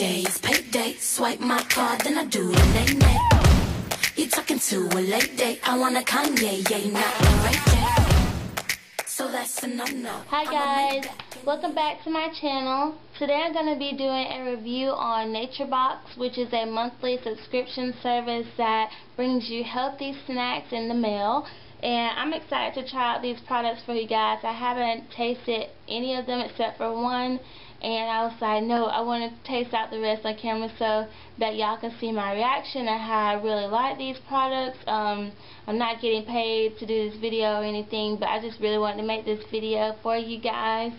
J's, payday, swipe my card, then I do the nay-nay. You talking to a late date, I want a Kanye, yay, not a Ray J. So that's a no-no. Hi guys, welcome back to my channel. Today I'm going to be doing a review on NatureBox, which is a monthly subscription service that brings you healthy snacks in the mail. And I'm excited to try out these products for you guys. I haven't tasted any of them except for one. And I was like, no, I want to taste out the rest on camera so that y'all can see my reaction and how I really like these products. I'm not getting paid to do this video or anything, but I just really wanted to make this video for you guys.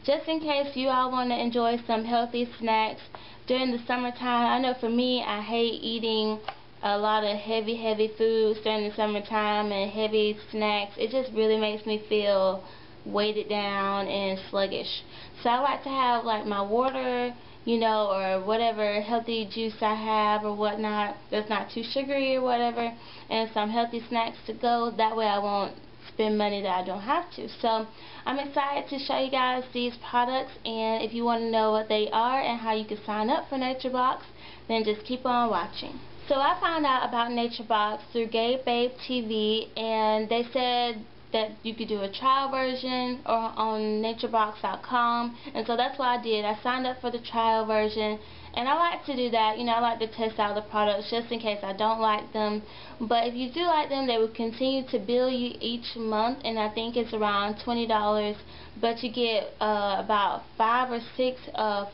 Just in case you all want to enjoy some healthy snacks during the summertime. I know for me, I hate eating a lot of heavy foods during the summertime and heavy snacks. It just really makes me feel weighted down and sluggish. So I like to have like my water, you know, or whatever healthy juice I have or whatnot that's not too sugary or whatever, and some healthy snacks to go. That way I won't spend money that I don't have to. So I'm excited to show you guys these products, and if you want to know what they are and how you can sign up for NatureBox, then just keep on watching. So I found out about NatureBox through Gay Babe TV, and they said that you could do a trial version or on naturebox.com, and so that's what I did. I signed up for the trial version, and I like to do that. You know, I like to test out the products just in case I don't like them. But if you do like them, they will continue to bill you each month, and I think it's around $20. But you get about 5 or 6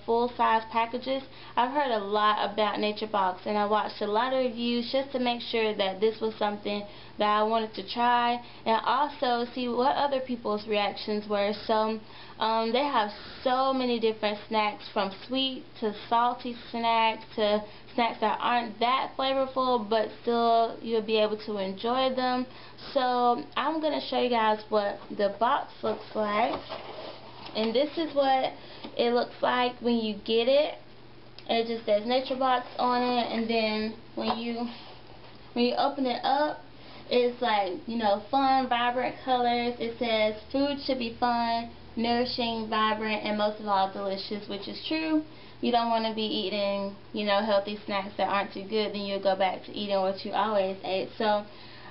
full-size packages. I've heard a lot about NatureBox, and I watched a lot of reviews just to make sure that this was something that I wanted to try, and also see what other people's reactions were. So they have so many different snacks, from sweet to salty snacks to snacks that aren't that flavorful, but still you'll be able to enjoy them. So I'm going to show you guys what the box looks like, and this is what it looks like when you get it. It just says NatureBox on it, and then when you open it up, it's like, you know, fun, vibrant colors. It says food should be fun, nourishing, vibrant, and most of all delicious, which is true. You don't want to be eating, you know, healthy snacks that aren't too good, then you'll go back to eating what you always ate. So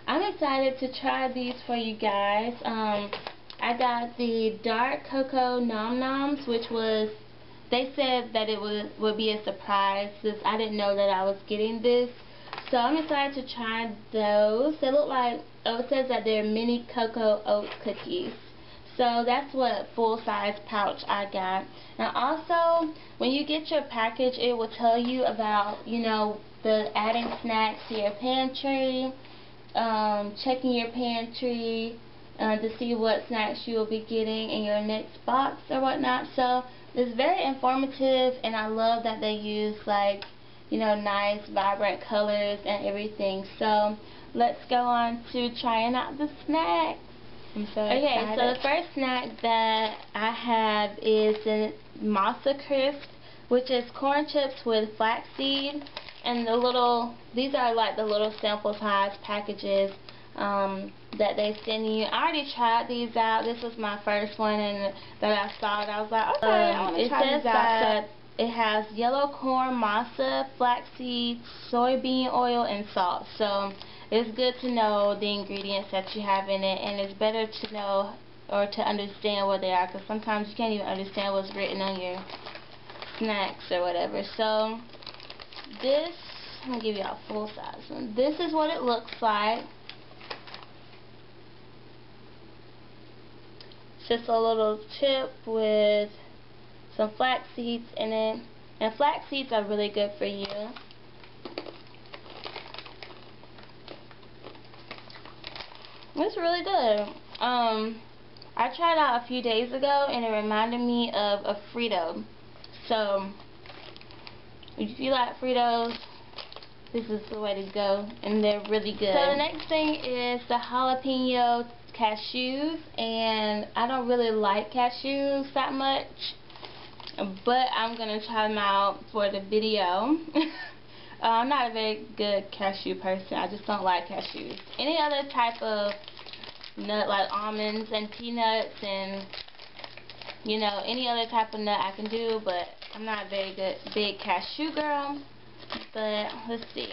I'm excited to try these for you guys. I got the dark cocoa Noms, which was, they said that it would be a surprise. I didn't know that I was getting this. So I'm excited to try those. They look like, it says that they're mini cocoa oat cookies. So that's what full-size pouch I got. Now also, when you get your package, it will tell you about, you know, the adding snacks to your pantry, checking your pantry to see what snacks you will be getting in your next box or whatnot. So it's very informative, and I love that they use, like, you know, nice vibrant colors and everything. So let's go on to trying out the snacks. I'm so excited. Okay, so the first snack that I have is the Masa Crisp, which is corn chips with flaxseed, and these are like the little sample size packages that they send you. I already tried these out. This was my first one, and that I saw it, I was like, okay, I want to try these out. It has yellow corn, masa, flaxseed, soybean oil, and salt. So it's good to know the ingredients that you have in it, and it's better to know or to understand what they are, because sometimes you can't even understand what's written on your snacks or whatever. So this, I'm going to give you a full size one. This is what it looks like. It's just a little chip with some flax seeds in it, and flax seeds are really good for you. It's really good. I tried it out a few days ago, and it reminded me of a Frito. So if you like Fritos, this is the way to go, and they're really good. So the next thing is the Jalapeno Cashews, and I don't really like cashews that much, but I'm going to try them out for the video. I'm not a very good cashew person. I just don't like cashews. Any other type of nut, like almonds and peanuts and, you know, any other type of nut I can do, but I'm not a very big cashew girl, but let's see.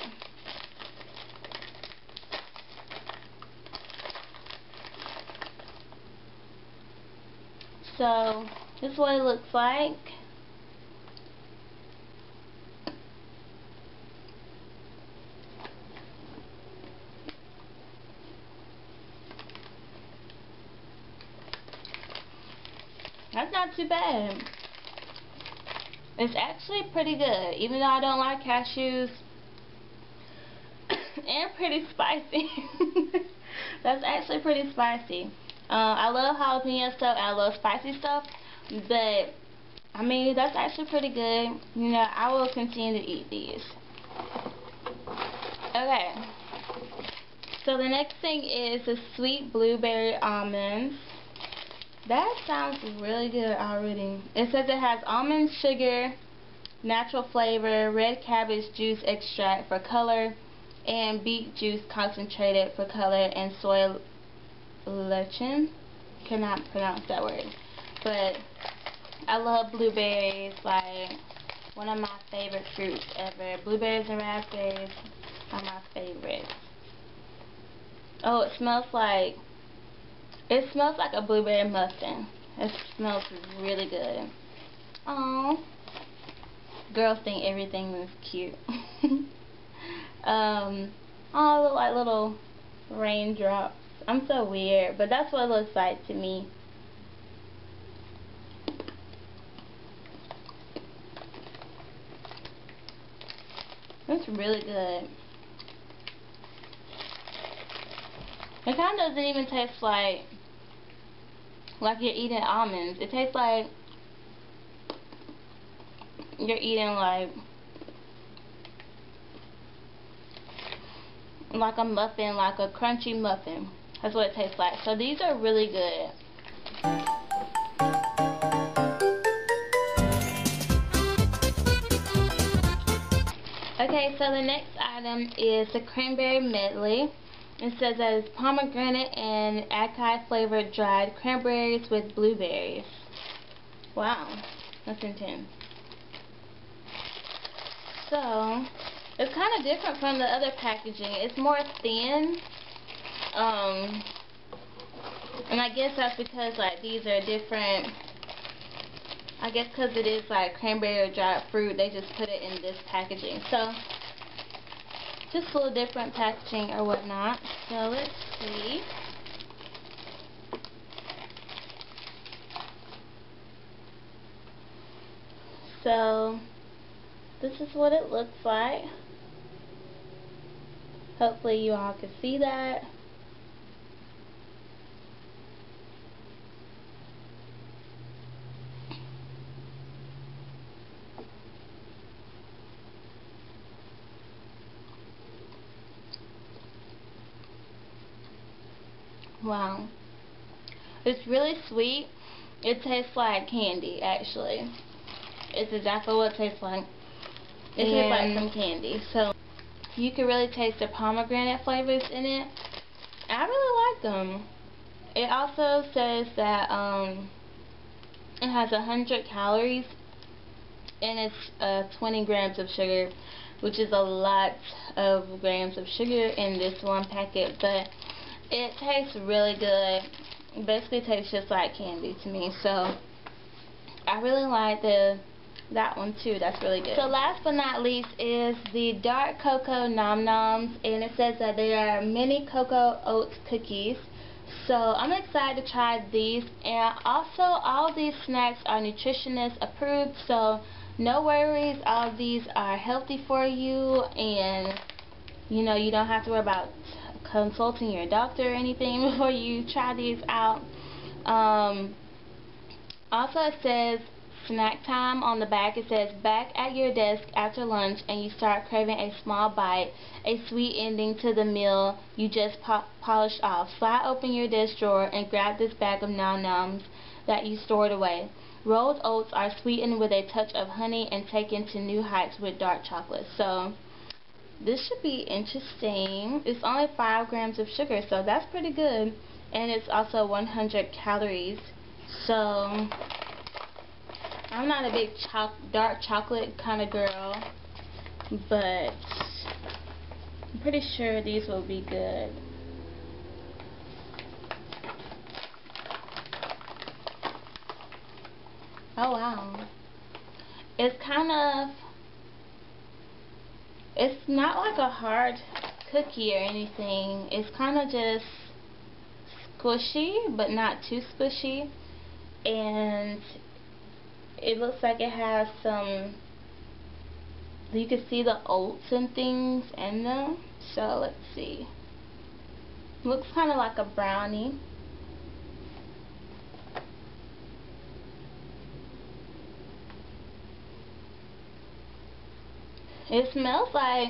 So this is what it looks like. That's not too bad. It's actually pretty good, even though I don't like cashews. And pretty spicy. That's actually pretty spicy. I love jalapeno stuff, I love spicy stuff, but I mean, that's actually pretty good. You know, I will continue to eat these. Okay. So the next thing is the sweet blueberry almonds. That sounds really good already. It says it has almond sugar, natural flavor, red cabbage juice extract for color, and beet juice concentrated for color, and soy lecithin. Cannot pronounce that word. But I love blueberries, like one of my favorite fruits ever. Blueberries and raspberries are my favorites. Oh, it smells like a blueberry muffin. It smells really good. Aww. Girls think everything is cute. Oh, look like little raindrops. I'm so weird, but that's what it looks like to me. It's really good. It kind of doesn't even taste like you're eating almonds. It tastes like you're eating like a muffin, like a crunchy muffin. That's what it tastes like. So these are really good. Okay, so the next item is the Cranberry Medley. It says that it's pomegranate and acai flavored dried cranberries with blueberries. Wow, that's intense. So it's kind of different from the other packaging. It's more thin. And I guess that's because like these are different. I guess because it is like cranberry or dried fruit, they just put it in this packaging. So just a little different packaging or whatnot. So let's see. So this is what it looks like. Hopefully you all can see that. Wow. It's really sweet. It tastes like candy, actually. It's exactly what it tastes like. It tastes like some candy. So you can really taste the pomegranate flavors in it. I really like them. It also says that it has 100 calories and it's 20 grams of sugar, which is a lot of grams of sugar in this one packet, but it tastes really good. It basically tastes just like candy to me, so I really like that one too. That's really good. So last but not least is the dark cocoa Noms, and it says that they are mini cocoa oats cookies. So I'm excited to try these, and also all these snacks are nutritionist approved, so no worries, all of these are healthy for you, and you know, you don't have to worry about consulting your doctor or anything before you try these out. Also it says snack time on the back. It says back at your desk after lunch and you start craving a small bite, a sweet ending to the meal you just polished off. Slide open your desk drawer and grab this bag of Noms that you stored away. Rolled oats are sweetened with a touch of honey and taken to new heights with dark chocolate. So this should be interesting. It's only 5 grams of sugar, so that's pretty good. And it's also 100 calories. So I I'm not a big dark chocolate kind of girl, but I'm pretty sure these will be good. Oh wow. It's not like a hard cookie or anything. It's kind of just squishy, but not too squishy. And it looks like it has some, you can see the oats and things in them. So let's see. Looks kind of like a brownie. It smells like,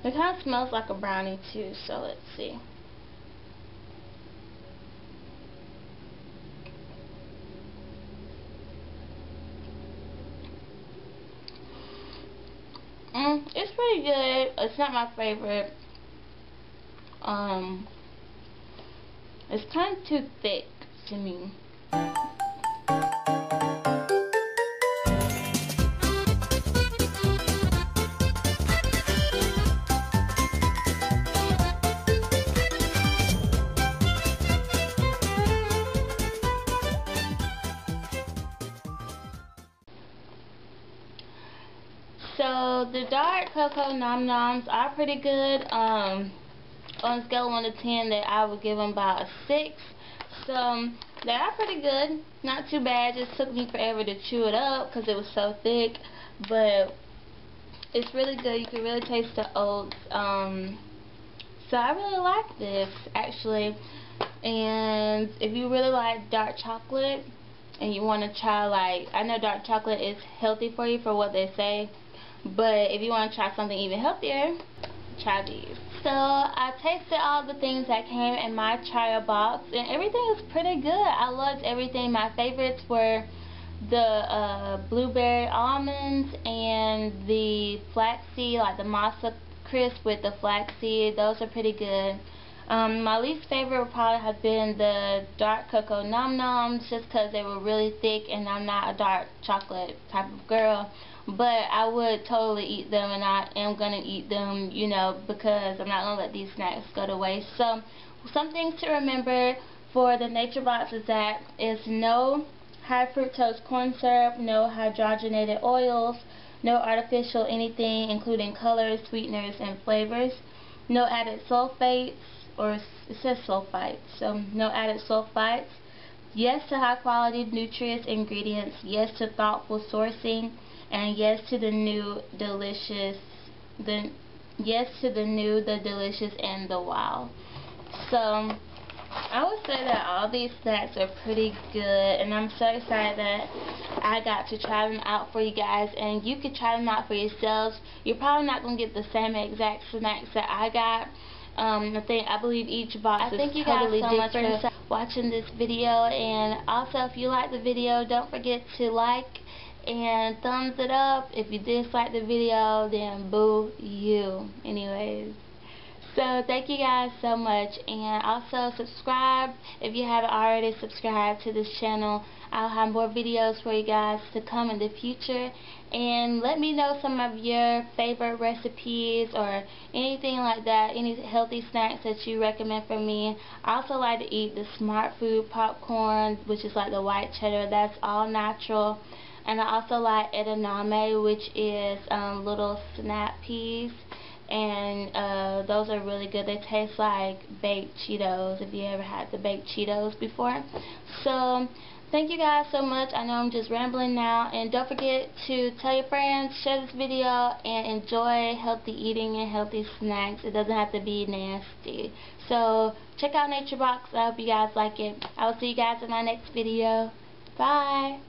it kind of smells like a brownie too, so let's see. It's pretty good. It's not my favorite. It's kind of too thick to me. So the dark cocoa Noms are pretty good. On a scale of 1 to 10, that I would give them about a 6. So they are pretty good, not too bad. Just took me forever to chew it up because it was so thick, but it's really good. You can really taste the oats. So I really like this actually. And if you really like dark chocolate and you want to try, like, I know dark chocolate is healthy for you for what they say, but if you want to try something even healthier, try these. So I tasted all the things that came in my trial box, and everything is pretty good. I loved everything. My favorites were the blueberry almonds and the flaxseed, like the masa crisp with the flaxseed. Those are pretty good. My least favorite would probably have been the dark cocoa Noms, just because they were really thick and I'm not a dark chocolate type of girl. But I would totally eat them, and I am going to eat them, you know, because I'm not going to let these snacks go to waste. So some things to remember for the NatureBox is that it's no high fructose corn syrup, no hydrogenated oils, no artificial anything including colors, sweeteners, and flavors, no added sulfates, or it says sulfites, so no added sulfites. Yes to high quality nutritious ingredients, yes to thoughtful sourcing, and yes to the new, delicious, the delicious, and the wow. So I would say that all these snacks are pretty good, and I'm so excited that I got to try them out for you guys, and you could try them out for yourselves. You're probably not going to get the same exact snacks that I got. I believe each box is totally different. For watching this video, and also if you like the video, don't forget to like and thumbs it up. If you dislike the video, then boo you. Anyways, so thank you guys so much, and also subscribe if you haven't already subscribed to this channel. I'll have more videos for you guys to come in the future, and let me know some of your favorite recipes or anything like that, any healthy snacks that you recommend for me. I also like to eat the Smart Food popcorn, which is like the white cheddar. That's all natural. And I also like edamame, which is little snap peas, and those are really good. They taste like baked Cheetos, if you ever had the baked Cheetos before. So thank you guys so much. I know I'm just rambling now, and don't forget to tell your friends, share this video, and enjoy healthy eating and healthy snacks. It doesn't have to be nasty. So check out NatureBox. I hope you guys like it. I will see you guys in my next video. Bye.